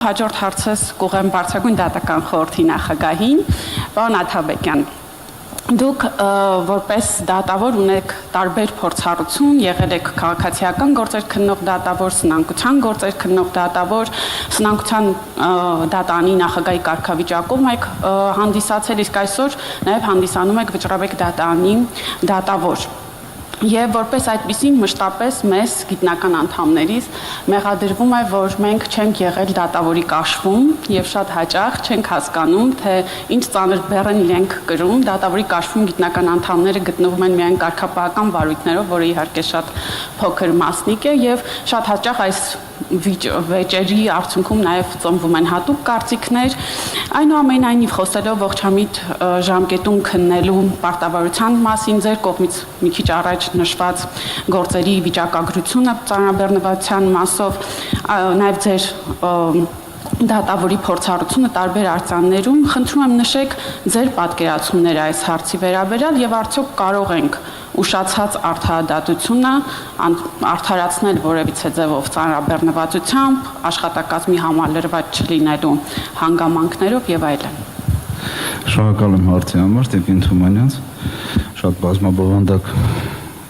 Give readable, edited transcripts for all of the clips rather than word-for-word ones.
Հաջորդ հարցս կուղեմ բարձրագույն դատական խորհրդի նախագահին, պարոն Աթաբեկյան, դուք որպես դատավոր ունեք տարբեր փորձառություն, եղել եք քաղաքացիական գործեր քննող դատավոր, սնանկության գործեր քննող դատավոր, սնանկության դատանի նախագահի կարգավիճակում եք հանդիսացել, իսկ այսօր նաև հանդիսանում եք Վճռաբեկ դատանի դատավոր։ Եվ որպես այդպիսին մշտապես մեզ գիտնական անդամներից մեղադրվում է, որ մենք չենք եղել դատավորի կաշվում եւ շատ հաճախ չենք հասկանում, թե ինչ ծանր բեռ են իրենք կրում, դատավորի կաշվում գիտնական անդամները գտնվում են միայն կարգապահական վարույթներով, որը իհարկե շատ փոքր մասնիկ է եւ շատ հաճախ այս վեճերի արդյունքում նաև ծնվում են հատուկ կարծիքներ, այնուամենայնիվ խոսելով ողջամիտ ժամկետում քննելու պարտավորության մասին ձեր կողմից մի քիչ առաջ նշված գործերի վիճակագրությունը ծանրաբեռնվածության մասով, նաև ձեր դատավորի փորձառությունը տարբեր արձաններում, խնդրում եմ նշեք ձեր պատկերացումները այս հարցի վերաբերյալ եւ արդյոք կարող ենք ուշացած արդարադատությունը արդարացնել որևիցե ձևով ծանրաբեռնվածությամբ, աշխատակազմի համալրված չլինելու հանգամանքներով եւ այլն։ Շնորհակալ եմ հարցի համար, Տիկին Թումանյանց, շատ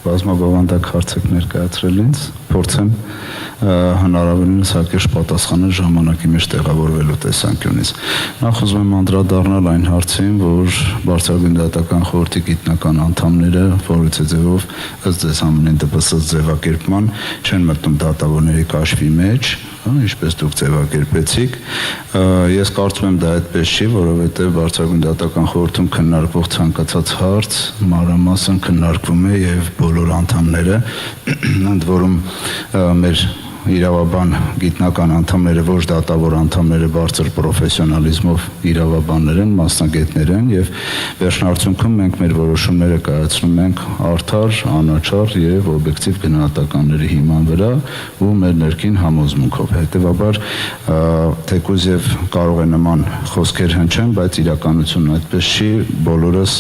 բազմաբովանդակ հարց եք ներկայացրել ինձ, փորձեմ հնարավորինս հակիրճ պատասխանել ժամանակի մեջ տեղավորվելու տեսանկյունից։ Նախ ուզում եմ անդրադառնալ այն հարցին, որ Բարձրագույն դատական խորհրդի գիտնական անդամները որևիցե ձևով ըստ ձեզ ամենայն դպսած ձևակերպման չեն մտնում դատավորների կաշվի մեջ, ինչպես դուք ձևակերպեցիք։ Ես կարծում եմ դա այդպես չի, որովհետև Բարձրագույն դատական խորհրդում քննարկվող ցանկացած հարց մանրամասն քննարկվում է եւ բոլոր անդամները, ընդ որում մեր իրավաբան գիտնական անդամները, ոչ դատավոր անդամները բարձր պրոֆեսիոնալիզմով իրավաբաններ են, մասնագետներ են եւ վերջնարդյունքում մենք մեր որոշումները կայացնում ենք արդար, անաչառ եւ օբյեկտիվ գնահատականների հիման վրա ու մեր ներքին համոզմունքով։ Հետեւաբար թեկուզ եւ կարող է նման խոսքեր հնչեն, բայց իրականությունն այդպես չի, բոլորս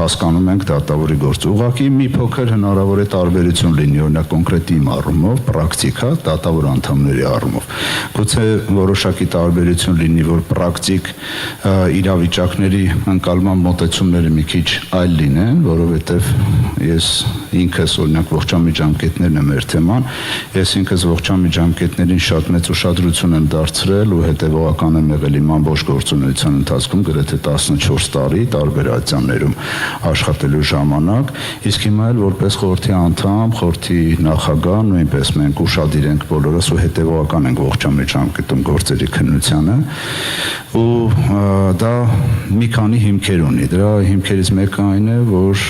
հասկանում ենք դատավորի գործը։ Ուղղակի մի փոքր հնարավոր է տարբերություն լինի, օրինակ կոնկրետ իմ առումով, պրակտիկ դատավոր անդամների առումով։ Գուցե որոշակի տարբերություն լինի, որ պրակտիկ իրավիճակների ընկալման մոտեցումները մի քիչ այլ լինեն, որովհետև ես ինքս օրինակ ողջամիջամկետներն եմ մեր թեման, ես ինքս ողջամիջամկետներին շատ մեծ ուշադրություն եմ դարձրել ու հետևողական եմ եղել իմ ամբողջ գործունեության ընթացքում գրեթե 14 տարի տարբեր ատյաններում աշխատելու ժամանակ, իսկ հիմա էլ որպես խորհրդի անդամ, խորհրդի նախագահ նույնպես մենք ուշադիր ենք բոլորս ու հետևողական ենք ողջամիջամկետում գործերի քննությանը ու դա մի քանի հիմքեր ունի։ Դրա հիմքերից մեկը այն է, որ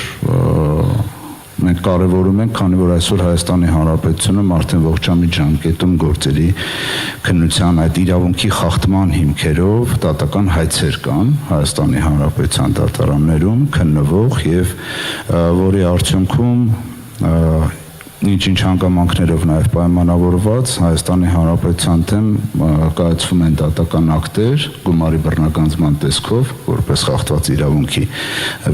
մենք կարևորում ենք, քանի որ այսօր Հայաստանի Հանրապետությունում արդեն ողջամիջամկետում գործերի քննության այդ իրավունքի խախտման հիմքերով դատական հայցեր կան Հայաստանի Հանրապետության դատարաններում քննվող եւ որի արդյունքում ինչ-ինչ հանգամանքներով նաև պայմանավորված Հայաստանի Հանրապետության դեմ կայացվում են դատական ակտեր գումարի բռնագանձման տեսքով, որպես խախտված իրավունքի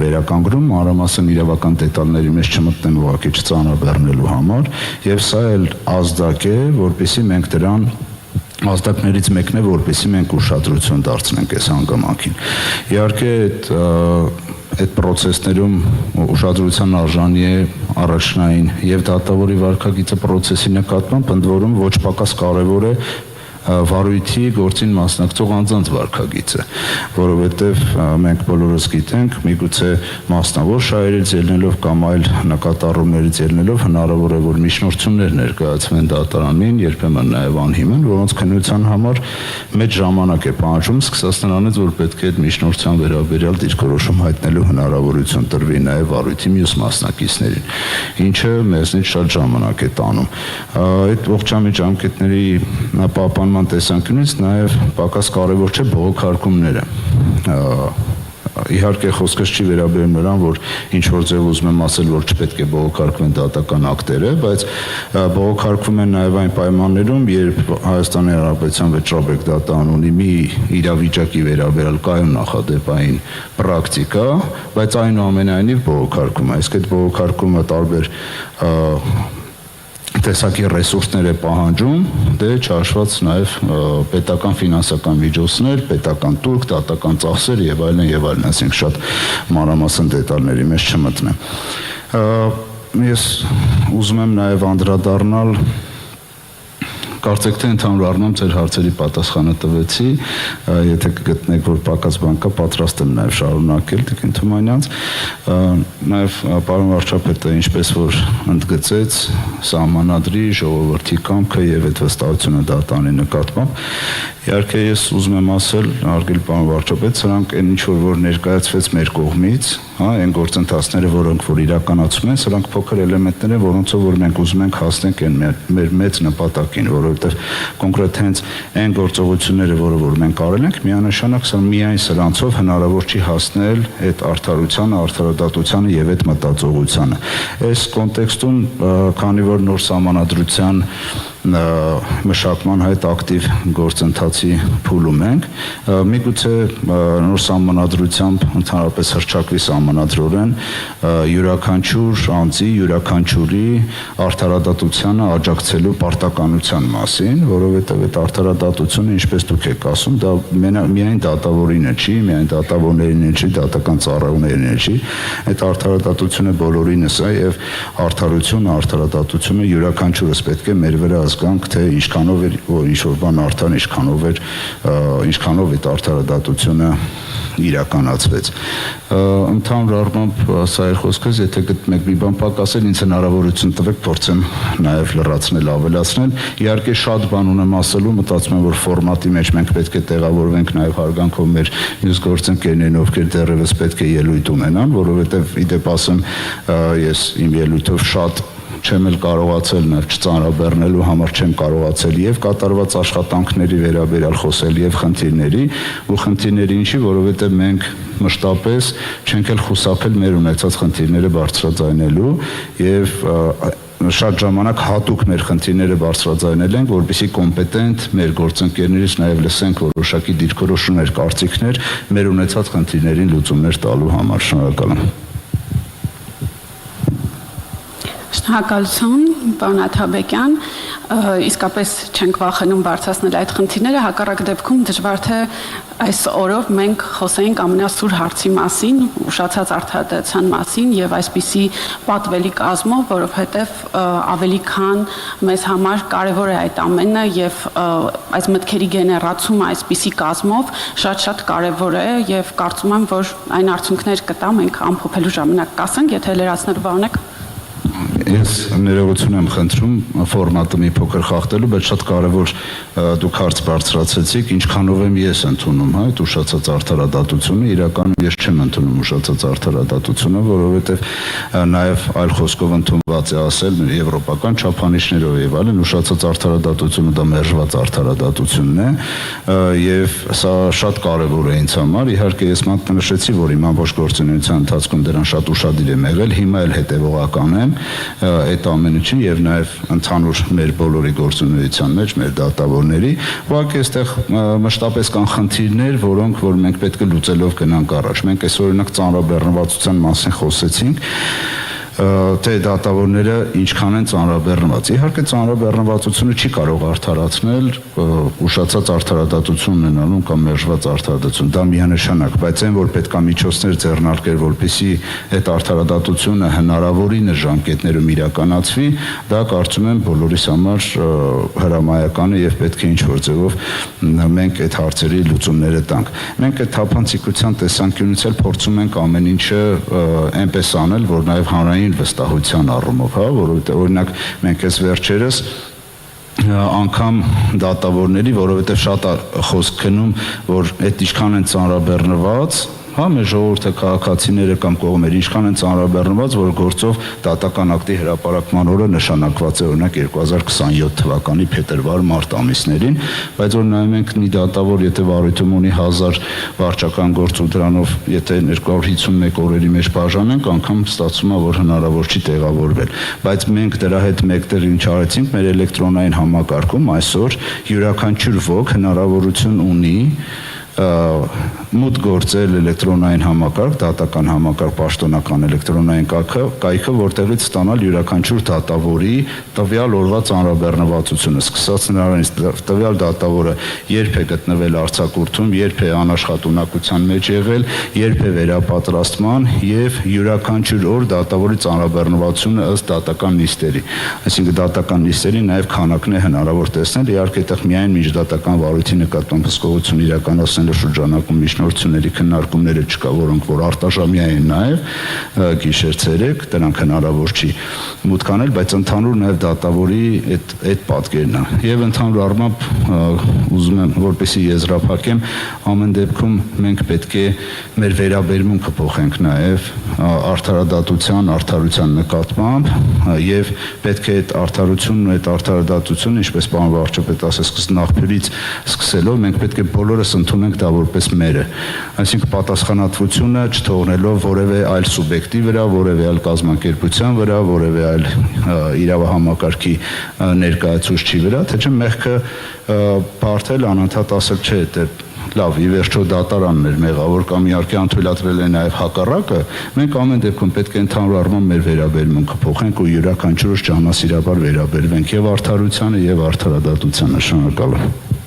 վերականգնում, մանրամասն իրավական դետալների մեջ չմտնեմ ուղղակի չծանրաբեռնելու համար, եւ սա էլ ազդակ է, որպեսզի մենք դրան ազդակներից մեկն է, որպեսզի մենք ուշադրություն դարձնենք այս հանգամանքին։ Իհարկե այդ պրոցեսներում ուշադրության արժանի է առաջնային եւ դատավորի վարքագիծը պրոցեսի նկատմամբ, ընդ որում ոչ պակաս կարեւոր է վարույթի գործին մասնակցող անձանց վարքագիծը, որովհետև մենք բոլորս գիտենք, միգուցե մասնավոր շահերից ելնելով կամ այլ նկատառումներից ելնելով հնարավոր է, որ միջնորդություններ ներկայացվեն դատարանին, երբեմն նաև անհիմն, որոնց քննության համար մեծ ժամանակ է պահանջում, սկսած նրանից, որ պետք է այդ միջնորդության վերաբերյալ դիրքորոշում հայտնելու հնարավորություն տրվի նաև վարույթի մյուս մասնակիցներին, ինչը մեզնից շատ ժամանակ է տանում։ Այդ ողջամիջամկետների պահպանման տեսանկյունից նաև պակաս կարևոր չէ բողոքարկումները։ Իհարկե խոսքս չի վերաբերում նրան, որ ինչ որ ձև ուզում եմ ասել, որ չպետք է բողոքարկվեն դատական ակտերը, բայց բողոքարկվում են նաև այն պայմաններում, երբ Հայաստանի Հանրապետության Վճռաբեկ դատարան ունի մի իրավիճակի վերաբերյալ կայուն նախադեպային պրակտիկա, բայց այնուամենայնիվ բողոքարկում է։ Իսկ այդ բողոքարկումը տարբեր տեսակի ռեսուրսներ է պահանջում, դե չհաշված նաև պետական ֆինանսական միջոցներ, պետական տուրք, դատական ծախսեր եւ այլն, այսինքն շատ մանրամասն դետալների մեջ չմտնեմ։ Ես ուզում եմ նաև անդրադառնալ, կարծեք թե ընդհանուր առմամբ ձեր հարցերի պատասխանը տվեցի, եթե կգտնեք, որ պակաս բան կա, պատրաստ եմ նաև շարունակել Տիկին Թումանյանց, նաև պարոն վարչապետը ինչպես որ ընդգծեց սահմանադրի ժողովրդի կամքը եւ այդ վստահությունը դատարանի նկատմամբ, իհարկե ես ուզում եմ ասել, հարգելի պարոն վարչապետ, սրանք այն ինչ որ ներկայացվեց մեր կողմից, այն գործընթացները, որոնք որ իրականացում են, սրանք փոքր էլեմենտներ են, որոնցով որ մենք ուզում ենք հասնենք մեր մեծ նպատակին, որովհետև կոնկրետ հենց այն գործողությունները, որը որ մենք արել ենք, միանշանակ միայն սրանցով հնարավոր չի հասնել այդ արդարությանը, արդարադատությանը եւ այդ մտածողությանը։ Այս կոնտեքստում, քանի որ նոր սահմանադրության մշակման հետ ակտիվ գործընթացի փուլում ենք, միգուցե նոր սահմանադրությամբ ընդհանրապես հռչակվի սահմանադրորեն յուրաքանչյուր անձի, յուրաքանչյուրի արդարադատությանը աջակցելու պարտականության մասին, որովհետև այդ արդարադատությունը, ինչպես դուք եք ասում, դա միայն դատավորինը չի, միայն դատավորներինը չի, դատական ծառայողներինը չի, այդ արդարադատությունը բոլորինս է եւ արդարադատությունը յուրաքանչյուրս պետք է մեր վրա ազգանք, թե ինչքանով է ինչ-որ բան արդար, ինչքանով այդ արդարադատությունը իրականացվեց։ Ընդհանուր առմամբ սա էր խոսքս, եթե գտնեք մի բան պակասել, ինձ հնարավորություն տվեք, փորձեմ նաև լրացնել, ավելացնել։ Իհարկե շատ բան ունեմ ասելու, մտածում եմ, որ ֆորմատի մեջ մենք պետք է տեղավորվենք նաև հարգանքով մեր մյուս գործընկերներին, ովքեր դեռևս պետք է ելույթ ունենան, որովհետև իդեպ ասեմ, ես իմ ելույթով շատ չեմ էլ կարողացել նաև չծանրաբեռնելու համար չեմ կարողացել եւ կատարված աշխատանքների վերաբերյալ խոսել եւ խնդիրների ու խնդիրների ինչի, որովհետեւ մենք մշտապես չենք էլ խուսափել մեր ունեցած խնդիրները բարձրաձայնելու եւ շատ ժամանակ հատուկ մեր խնդիրները բարձրաձայնել ենք, որպեսզի կոմպետենտ մեր գործընկերներից նաև լսենք որոշակի դիրքորոշումներ, կարծիքներ մեր ունեցած խնդիրներին լուծումներ տալու համար։ Շնորհակալ եմ։ Շնորհակալություն, պարոն Աթաբեկյան, իսկապես չենք վախենում բարձրացնել այդ խնդիրները, հակառակ դեպքում դժվար թե այս օրով մենք խոսենք ամենասուր հարցի մասին, ուշացած արդարադատության մասին եւ այսպիսի պատվելի կազմով, որովհետեւ ավելի քան մեզ համար կարեւոր է այդ ամենը եւ այս մտքերի գեներացումը այսպիսի կազմով շատ կարեւոր է եւ կարծում եմ, որ այն արդյունքներ կտա, մենք ամփոփելու ժամանակ կասենք, եթե լրացնելու բան ունեք։ Ես ներողություն եմ խնդրում ֆորմատը մի փոքր խախտելու, բայց շատ կարևոր դուք հարց բարձրացրեցիք, ինչքանով եմ ես ընդունում, հա, այդ ուշացած արդարադատությունը, իրականում ես չեմ ընդունում ուշացած արդարադատությունը, որովհետև նաև այլ խոսքով ընդունված է ասել եվրոպական չափանիշներով եւ այլն, ուշացած արդարադատությունը դա մերժված արդարադատությունն է եւ սա շատ կարևոր է ինձ համար։ Իհարկե ես մատնանշեցի, որ իմ ամբողջ գործունեության ընթացքում դրան շատ ուշադիր եմ եղել, հիմա էլ հետեւողական եմ այդ ամենը չի եւ նաեւ ընդհանուր մեր բոլորի գործունեության մեջ մեր դատավորների, ուղղակի այստեղ մշտապես կան խնդիրներ, որոնք որ մենք պետք է լուծելով գնանք առաջ։ Մենք այս օրինակ ծանրաբեռնվածության մասին խոսեցինք, թե դատավորները ինչքան են ծանրաբեռնված։ Իհարկե ծանրաբեռնվածությունը չի կարող արդարացնել ուշացած արդարադատություն ունենալուն կամ մերժված արդարադատություն, դա միանշանակ, բայց այն որ պետք է միջոցներ ձեռնարկել, որպեսզի այդ արդարադատությունը հնարավորինս ժամկետներում իրականացվի, դա կարծում եմ բոլորիս համար հրամայական է եւ պետք է ինչ-որ ձևով մենք այդ հարցերի լուծումները տանք։ Մենք այդ թափանցիկության տեսանկյունից էլ փորձում ենք ամեն ինչը այնպես անել, որ նաեւ հանրային վստահության առումով, հա, որովհետեւ օրինակ մենք այս վերջերս անգամ դատավորների, որովհետեւ շատ խոսք գնում, որ այդ ինչքան են ծանրաբեռնված, հա, մեր ժողովուրդը քաղաքացիները կամ կողմերը ինչքան են ծանրաբեռնված, որ գործով դատական ակտի հրապարակման օրը նշանակված է օրինակ 2027 թվականի փետրվար-մարտ ամիսներին, բայց որ նայում ենք մի դատավոր, եթե վարույթում ունի 1000 վարչական գործ ու դրանով եթե 251 օրերի մեջ բաժանենք, անգամ ստացվում է, որ հնարավոր չի տեղավորվել, բայց մենք դրա հետ մեկտեղ ինչ արեցինք, մեր էլեկտրոնային համակարգում այսօր յուրաքանչյուր ոք հնարավորություն ունի մուտք գործել էլեկտրոնային համակարգ, դատական համակարգ, պաշտոնական էլեկտրոնային կայքը, որտեղից ստանալ յուրաքանչյուր դատավորի տվյալ օրվա ծանրաբեռնվածությունը, սկսած նրանից տվյալ դատավորը երբ է գտնվել արձակուրդում, երբ է անաշխատունակության մեջ եղել, երբ է վերապատրաստման եւ յուրաքանչյուր օր դատավորի ծանրաբեռնվածությունը ըստ դատական նիստերի։ Այսինքն դատական նիստերի նաեւ քանակն է հնարավոր տեսնել, իհարկե այդտեղ միայն միջդատական վարույթի նկատմամբ հսկողություն իրականացնելու շրջանակում միջնորդությունների քննարկումները չկա, որոնք որ արտաժամյա են նաև գիշեր-ցերեկ, դրանք հնարավոր չի մուտք անել, բայց ընդհանուր նաև դատավորի այդ պատկերն է։ Եվ ընդհանուր առմամբ ուզում եմ որպեսզի եզրափակեմ, ամեն դեպքում մենք պետք է մեր վերաբերմունքը փոխենք նաև արդարադատության, արդարության նկատմամբ եւ պետք է այդ արդարությունն ու այդ արդարադատությունը, ինչպես պարոն վարչապետ ասաց, նախբյուրից սկսելով մենք պետք է բոլորս ընդունենք դա որպես մերը, այսինքն պատասխանատվությունը չթողնելով որևէ այլ սուբյեկտի վրա, որևէ այլ կազմակերպության վրա, որևէ այլ իրավահամակարգի ներկայացուցչի վրա, թե չէ մեղքը բարթել անընդհատ ասել չէ, դե լավ, ի վերջո դատարանն էր մեղավոր կամ իհարկե անթույլատրել է նաև հակառակը, մենք ամեն դեպքում պետք է ընդհանուր առմամբ մեր վերաբերմունքը փոխենք ու յուրաքանչյուրս ջանասիրաբար վերաբերվենք եւ արդարությանը եւ արդարադատությանը։ Շնորհակալ եմ։